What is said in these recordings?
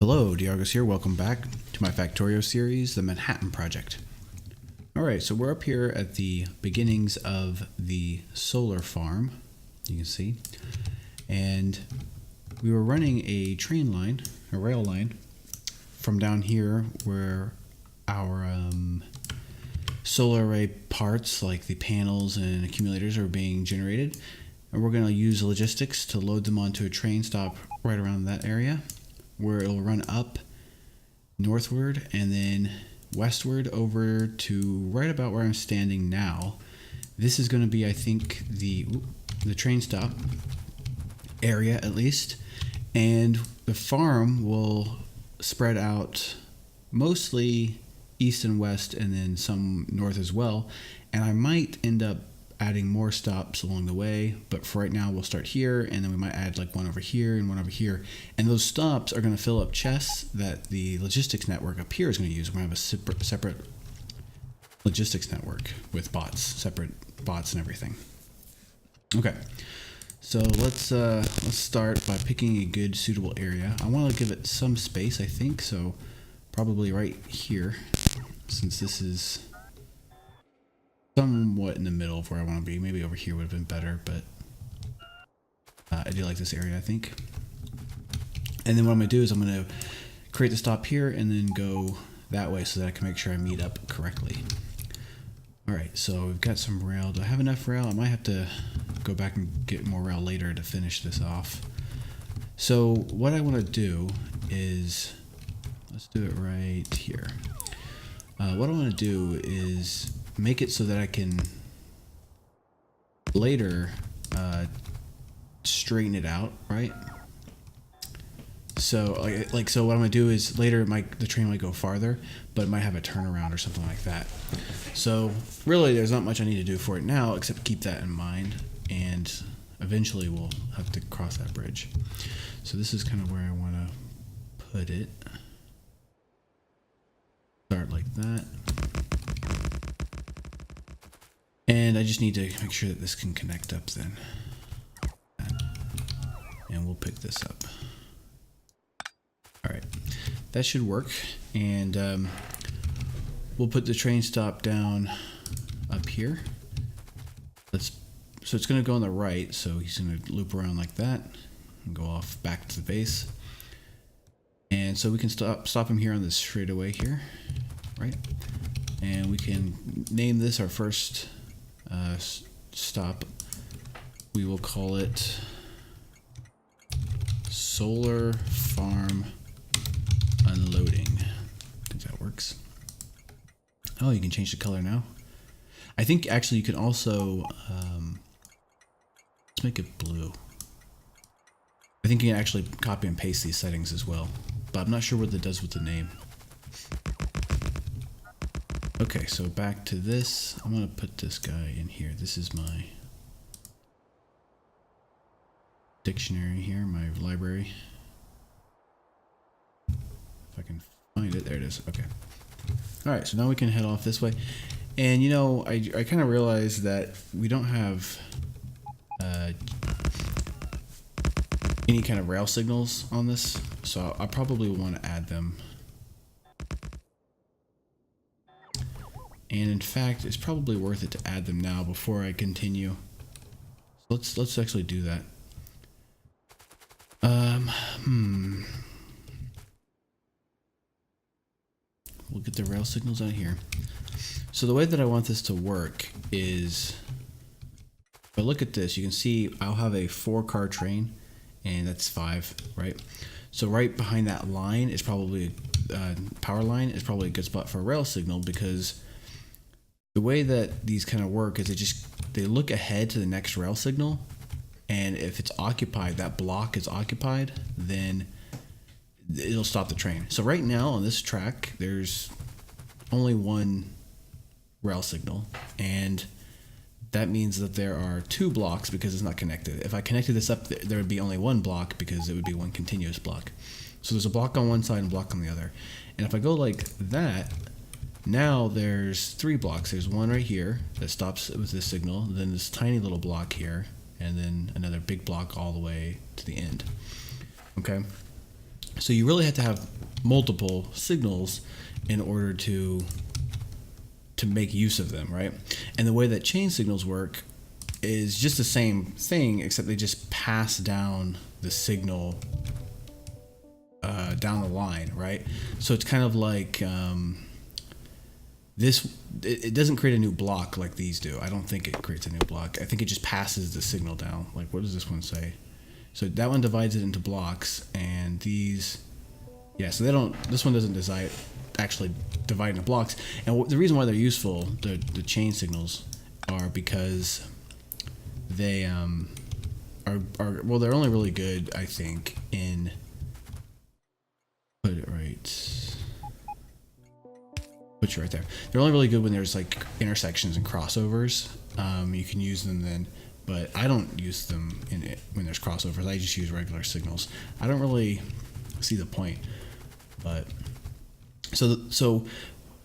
Hello, Diargos here. Welcome back to my Factorio series, the Manhattan Project. Alright, so we're up here at the beginnings of the solar farm, you can see. And we were running a train line, a rail line, from down here where our solar array parts, like the panels and accumulators, are being generated. And we're going to use logistics to load them onto a train stop right around that area, where it'll run up northward and then westward over to right about where I'm standing now. This is going to be, I think, the train stop area at least, and the farm will spread out mostly east and west and then some north as well, and I might end up adding more stops along the way, but for right now we'll start here, and then we might add like one over here and one over here, and those stops are going to fill up chests that the logistics network up here is going to use. We're going to have a separate logistics network with bots, separate bots and everything. Okay, so let's start by picking a good suitable area. I want to give it some space, I think, so probably right here, since this is somewhat in the middle of where I want to be. Maybe over here would have been better, but I do like this area, I think. And then what I'm going to do is I'm going to create the stop here and then go that way so that I can make sure I meet up correctly. Alright, so we've got some rail. Do I have enough rail? I might have to go back and get more rail later to finish this off. So what I want to do is, let's do it right here. What I want to do is make it so that I can later straighten it out, right? So so what I'm gonna do is later the train might go farther, but it might have a turnaround or something like that. So really there's not much I need to do for it now except keep that in mind, and eventually we'll have to cross that bridge. So this is kind of where I want to put it. Start like that. And I just need to make sure that this can connect up then. And we'll pick this up. Alright, that should work. And we'll put the train stop down up here. So it's going to go on the right, so he's going to loop around like that and go off back to the base. And so we can stop him here on this straightaway here, right? And we can name this our first stop. We will call it Solar Farm Unloading. I think that works. Oh, you can change the color now. I think actually you can also let's make it blue. I think you can actually copy and paste these settings as well, but I'm not sure what that does with the name. Okay, so back to this. I'm going to put this guy in here. This is my dictionary here, my library. If I can find it. There it is. Okay. Alright, so now we can head off this way. And you know, I kind of realized that we don't have any kind of rail signals on this, so I probably want to add them. And in fact, it's probably worth it to add them now before I continue. So let's actually do that. We'll get the rail signals out here. So the way that I want this to work is, if I look at this, you can see I'll have a 4-car train, and that's 5, right? So right behind that line is probably power line is probably a good spot for a rail signal, because the way that these kind of work is they look ahead to the next rail signal, and if it's occupied, that block is occupied, then it'll stop the train. So right now on this track, there's only one rail signal, and that means that there are 2 blocks because it's not connected. If I connected this up, there would be only 1 block because it would be one continuous block. So there's a block on one side and a block on the other. And if I go like that, now there's 3 blocks. There's one right here that stops with this signal, then this tiny little block here, and then another big block all the way to the end. Okay? So you really have to have multiple signals in order to make use of them, right? And the way that chain signals work is just the same thing, except they just pass down the signal down the line, right? So it's kind of like it doesn't create a new block like these do. I don't think it creates a new block. I think it just passes the signal down. Like, what does this one say? So that one divides it into blocks, and these, yeah, so they don't, this one doesn't actually divide into blocks. And the reason why they're useful, the chain signals, are because they well, they're only really good, I think, in, put it right, put you right there. They're only really good when there's like intersections and crossovers. You can use them then, but I don't use them when there's crossovers. I just use regular signals. I don't really see the point, but so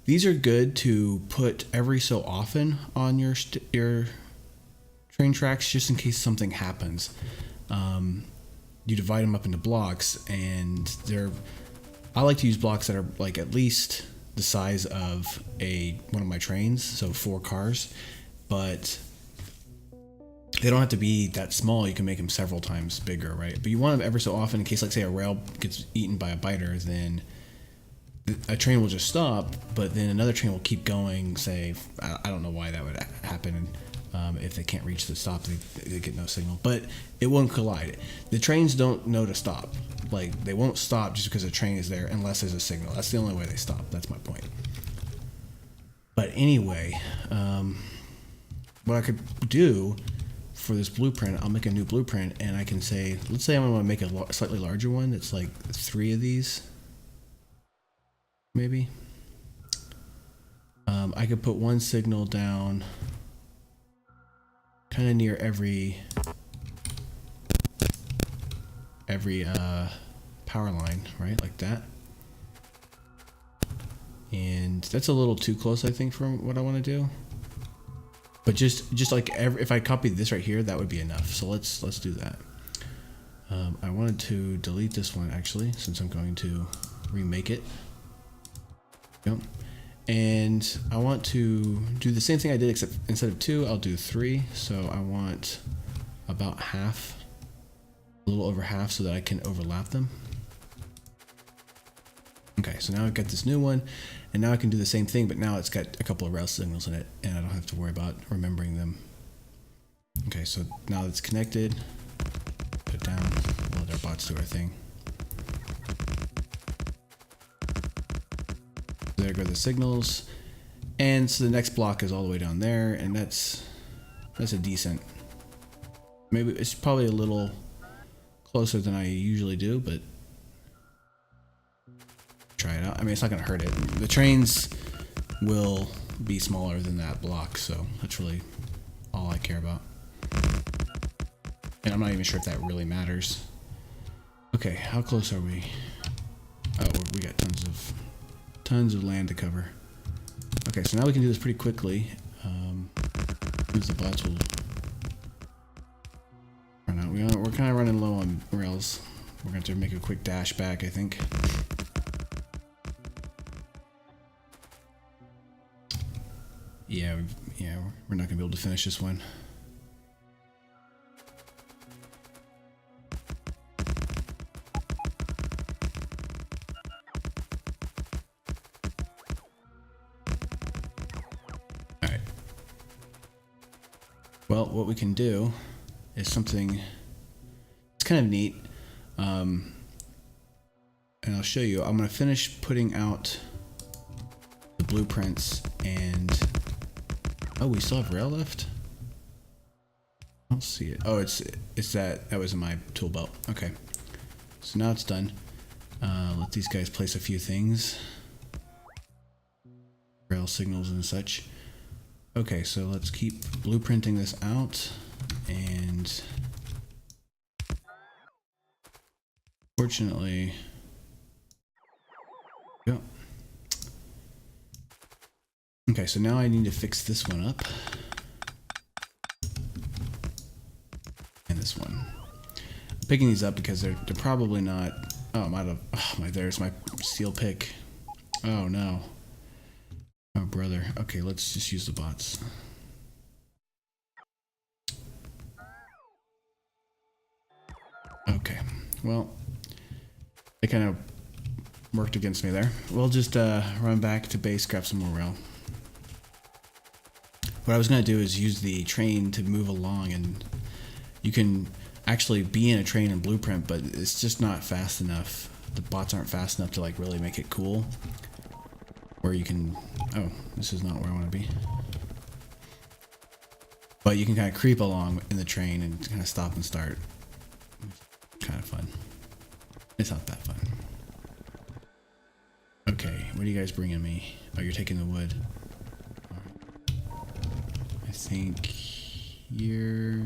these are good to put every so often on your train tracks, just in case something happens. You divide them up into blocks, and I like to use blocks that are like at least the size of one of my trains, so 4 cars, but they don't have to be that small. You can make them several times bigger, right? But you want them ever so often in case, like, say a rail gets eaten by a biter, then a train will just stop, but then another train will keep going. Say, I don't know why that would happen. If they can't reach the stop, they get no signal, but it won't collide. The trains don't know to stop. Like, they won't stop just because a train is there unless there's a signal. That's the only way they stop. That's my point. But anyway, what I could do for this blueprint, I'll make a new blueprint, and I can say, let's say I'm going to make a slightly larger one that's like 3 of these, maybe. I could put one signal down kind of near every power line, right, like that. And that's a little too close, I think, for what I want to do. But just like if I copied this right here, that would be enough. So let's do that. I wanted to delete this one actually, since I'm going to remake it. Yep. And I want to do the same thing I did, except instead of 2, I'll do 3. So I want about half, a little over half, so that I can overlap them. Okay, so now I've got this new one, and now I can do the same thing, but now it's got a couple of rail signals in it, and I don't have to worry about remembering them. Okay, so now it's connected. Put it down. We'll let our bots do our thing. There go the signals, and so the next block is all the way down there, and that's a decent. Maybe it's probably a little closer than I usually do, but try it out. I mean, it's not going to hurt it. The trains will be smaller than that block, so that's really all I care about. And I'm not even sure if that really matters. Okay, how close are we? Oh, we got tons of land to cover. Okay, so now we can do this pretty quickly. Use the bots will run out. We're kind of running low on rails. We're going to have to make a quick dash back, I think. Yeah, we're not going to be able to finish this one. Alright. Well, what we can do is something, it's kind of neat. And I'll show you. I'm going to finish putting out the blueprints, and oh, we still have rail left? I don't see it. Oh, it's that was in my tool belt. Okay. So now it's done. Let these guys place a few things. Rail signals and such. Okay, so let's keep blueprinting this out, and fortunately, yep. Okay, so now I need to fix this one up. And this one. I'm picking these up because they're probably not Oh, I'm out of. Oh my, there's my steel pick. Oh no. Oh brother. Okay, let's just use the bots. Okay. Well, they kind of worked against me there. We'll just run back to base, grab some more rail. What I was going to do is use the train to move along, and you can actually be in a train in Blueprint, but it's just not fast enough. The bots aren't fast enough to like really make it cool. Where you can, oh, this is not where I want to be. But you can kind of creep along in the train and kind of stop and start. Kind of fun. It's not that fun. Okay, what are you guys bringing me? Oh, you're taking the wood. I think you're...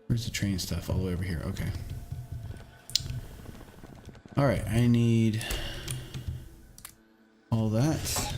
Where's the train stuff? All the way over here. Okay. Alright, I need all that.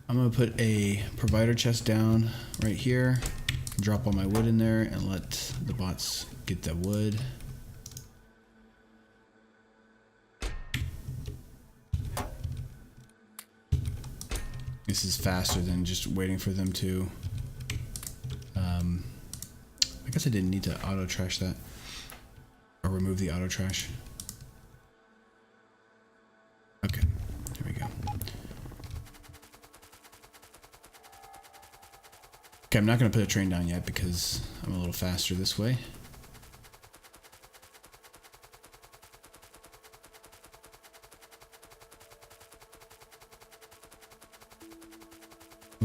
I'm going to put a provider chest down right here, drop all my wood in there, and let the bots get the wood. This is faster than just waiting for them to... I guess I didn't need to auto trash that. Or remove the auto trash. Okay, there we go. Okay, I'm not going to put a train down yet because I'm a little faster this way.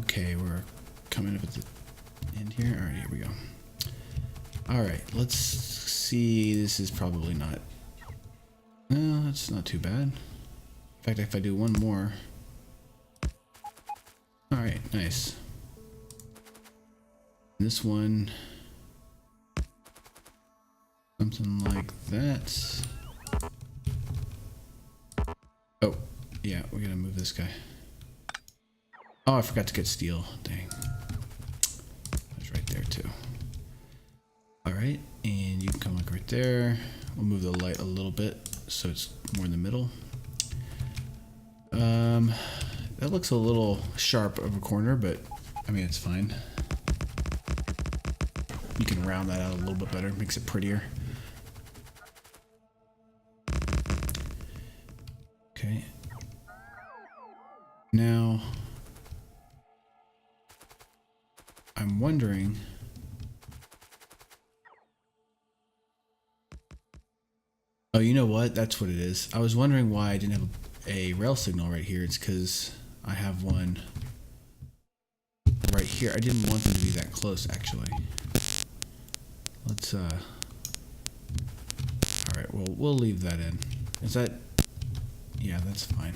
Okay, we're coming up at the end here. Alright, here we go. Alright, let's see. This is probably not... No, that's not too bad. In fact, if I do one more... Alright, nice. This one... Something like that. Oh, yeah, we gotta move this guy. Oh, I forgot to get steel. Dang. That's right there, too. Alright, and you can come like right there. We'll move the light a little bit so it's more in the middle. That looks a little sharp of a corner, but I mean, it's fine. You can round that out a little bit better, makes it prettier. Okay. Now, I'm wondering... Oh, you know what? That's what it is. I was wondering why I didn't have a rail signal right here. It's because I have one right here. I didn't want them to be that close, actually. Let's, alright, well, we'll leave that in. Is that... Yeah, that's fine.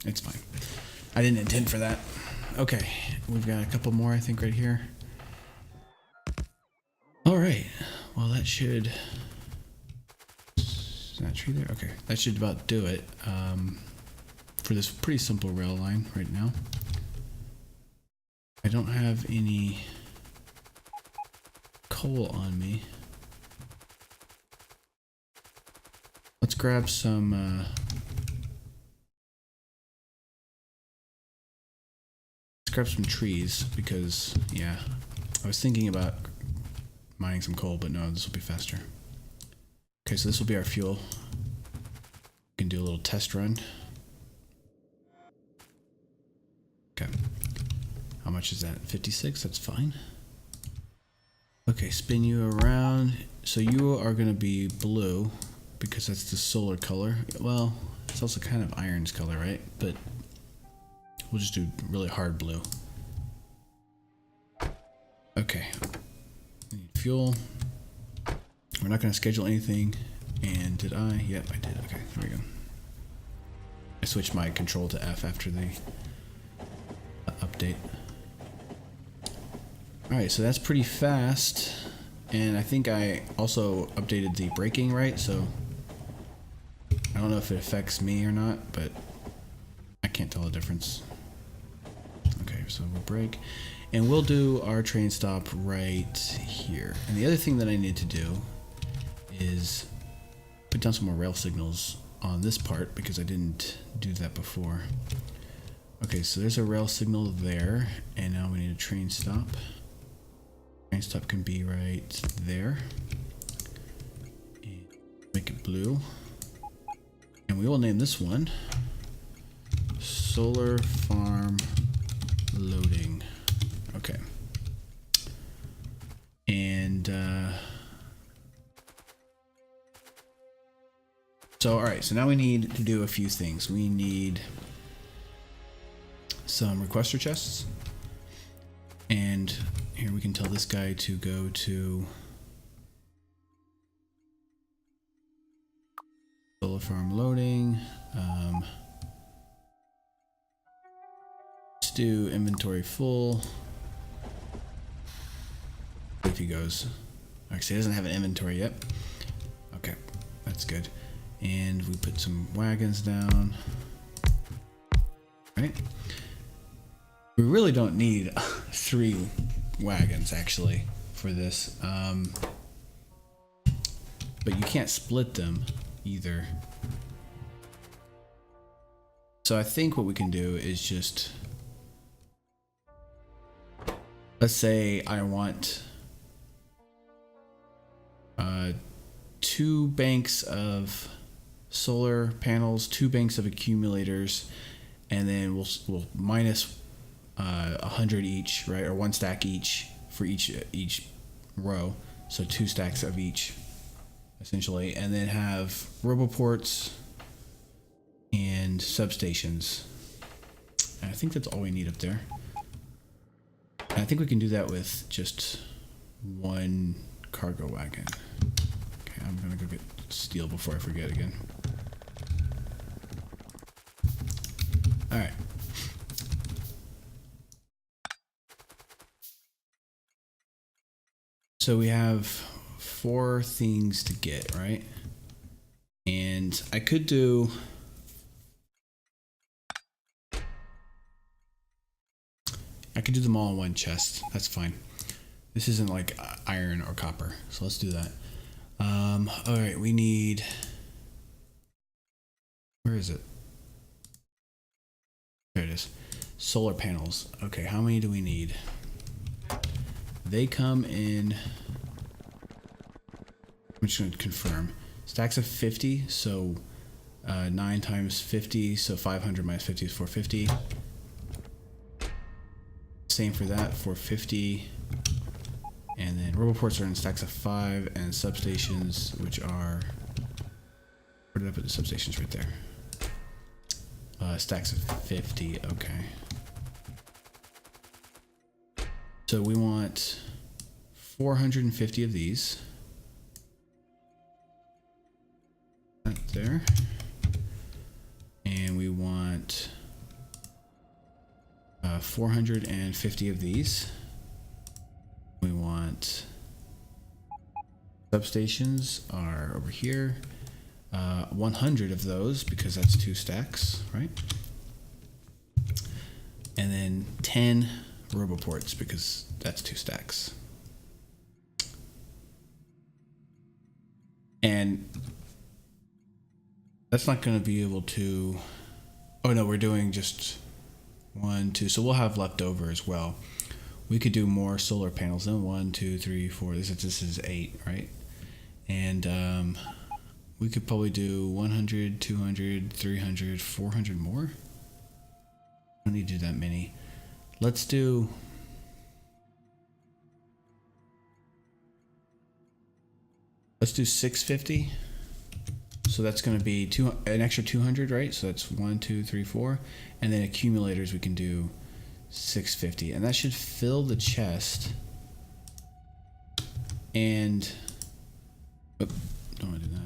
It's fine. I didn't intend for that. Okay, we've got a couple more, I think, right here. Alright, well, that should... Is that tree there? Okay, that should about do it for this pretty simple rail line right now. I don't have any coal on me. Let's grab some trees because, yeah, I was thinking about mining some coal, but no, this will be faster. Okay, so this will be our fuel. We can do a little test run. Okay. How much is that? 56? That's fine. Okay, spin you around. So you are going to be blue because that's the solar color. Well, it's also kind of iron's color, right? But we'll just do really hard blue. Okay. We need fuel. We're not going to schedule anything. And did I? Yep, I did. Okay, there we go. I switched my control to F after the update. Alright, so that's pretty fast. And I think I also updated the braking, right? So I don't know if it affects me or not, but I can't tell the difference. Okay, so we'll brake. And we'll do our train stop right here. And the other thing that I need to do is put down some more rail signals on this part because I didn't do that before. Okay, so there's a rail signal there, and now we need a train stop. Train stop can be right there. And make it blue. And we will name this one Solar Farm Loading. Okay. And so, all right, so now we need to do a few things. We need some requester chests. And here we can tell this guy to go to Solar Farm Loading. Let's do inventory full. If he goes. Actually, he doesn't have an inventory yet. Okay, that's good. And we put some wagons down. Right? We really don't need 3 wagons actually for this. But you can't split them either. So I think what we can do is just, let's say I want 2 banks of solar panels, 2 banks of accumulators, and then we'll minus 100 each, right, or 1 stack each for each row, so 2 stacks of each essentially, and then have roboports and substations. And I think that's all we need up there. And I think we can do that with just 1 cargo wagon. Okay, I'm gonna go get steel before I forget again. All right. So we have 4 things to get, right? And I could do them all in 1 chest. That's fine. This isn't like iron or copper, so let's do that. All right, we need, where is it? There it is. Solar panels. Okay, how many do we need? They come in, I'm just going to confirm. Stacks of 50, so 9 times 50, so 500 minus 50 is 450. Same for that, 450. And then roboports are in stacks of 5, and substations, which are, where did I put the substations? Right there. Stacks of 50, okay. So we want 450 of these. Right there. And we want 450 of these. We want substations are over here. 100 of those because that's 2 stacks, right? And then 10 roboports because that's 2 stacks. And that's not going to be able to, oh no, we're doing just 1, 2, so we'll have left over as well. We could do more solar panels then. 1, 2, 3, 4, this is 8, right? And we could probably do 100, 200, 300, 400 more. Don't need to do that many. Let's do, let's do 650. So that's going to be an extra 200, right? So that's 1, 2, 3, 4. And then accumulators we can do 650. And that should fill the chest. And, oh, don't want to do that.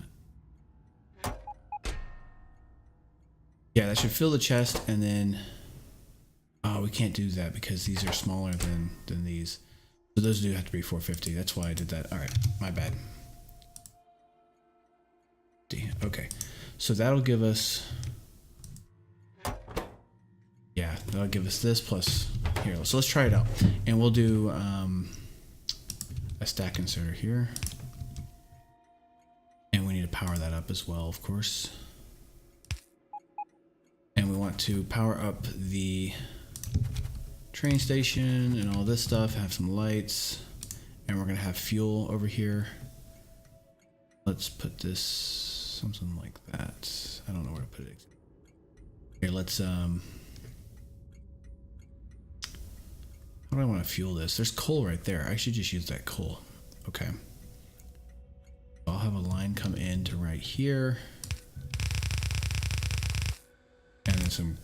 Yeah, that should fill the chest, and then, oh, we can't do that because these are smaller than these. So those do have to be 450. That's why I did that. All right, my bad. Okay, so that'll give us, yeah, that'll give us this plus, here Here, so let's try it out. And we'll do a stack inserter here. And we need to power that up as well, of course. And we want to power up the train station and all this stuff, have some lights, and we're gonna have fuel over here. Let's put this something like that. I don't know where to put it. Here, let's how do I want to fuel this? There's coal right there. I should just use that coal. Okay. I'll have a line come in to right here. And then some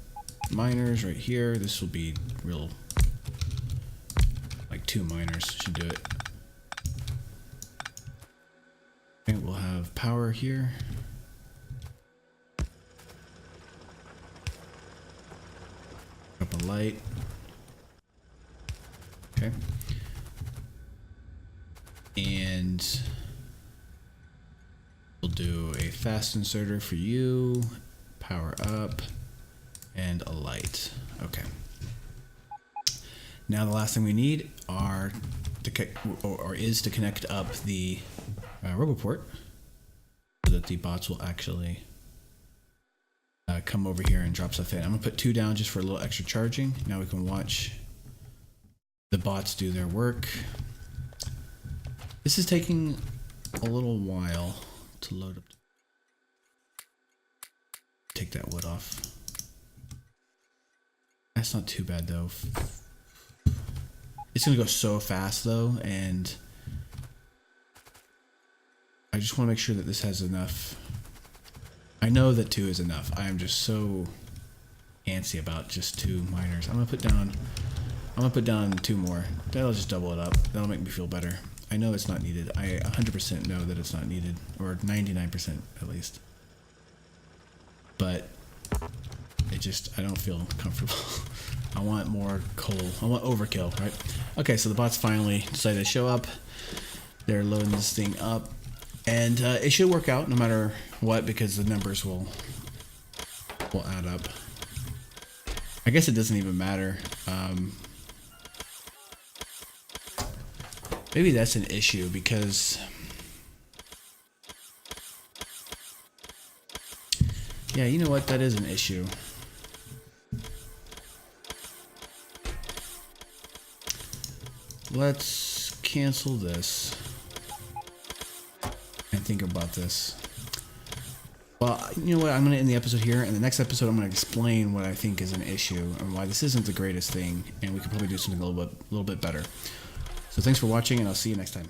miners right here. This will be real, like 2 miners should do it. Okay, we'll have power here. Up a light. Okay. And we'll do a fast inserter for you, power up, and a light. Okay. Now the last thing we need are is to connect up the RoboPort so that the bots will actually come over here and drop stuff in. I'm gonna put 2 down just for a little extra charging. Now we can watch the bots do their work. This is taking a little while to load up. Take that wood off. That's not too bad though. It's gonna go so fast though, and I just want to make sure that this has enough. I know that 2 is enough. I am just so antsy about just 2 miners. I'm gonna put down 2 more. That'll just double it up. That'll make me feel better. I know it's not needed. I 100% know that it's not needed, or 99% at least. But it just, I don't feel comfortable. I want more coal. I want overkill, right? Okay, so the bots finally decided to show up. They're loading this thing up. And it should work out no matter what, because the numbers will add up. I guess it doesn't even matter. Maybe that's an issue because yeah, you know what? That is an issue. Let's cancel this and think about this. Well, you know what? I'm going to end the episode here, and the next episode I'm going to explain what I think is an issue and why this isn't the greatest thing, and we could probably do something a little bit better. So thanks for watching, and I'll see you next time.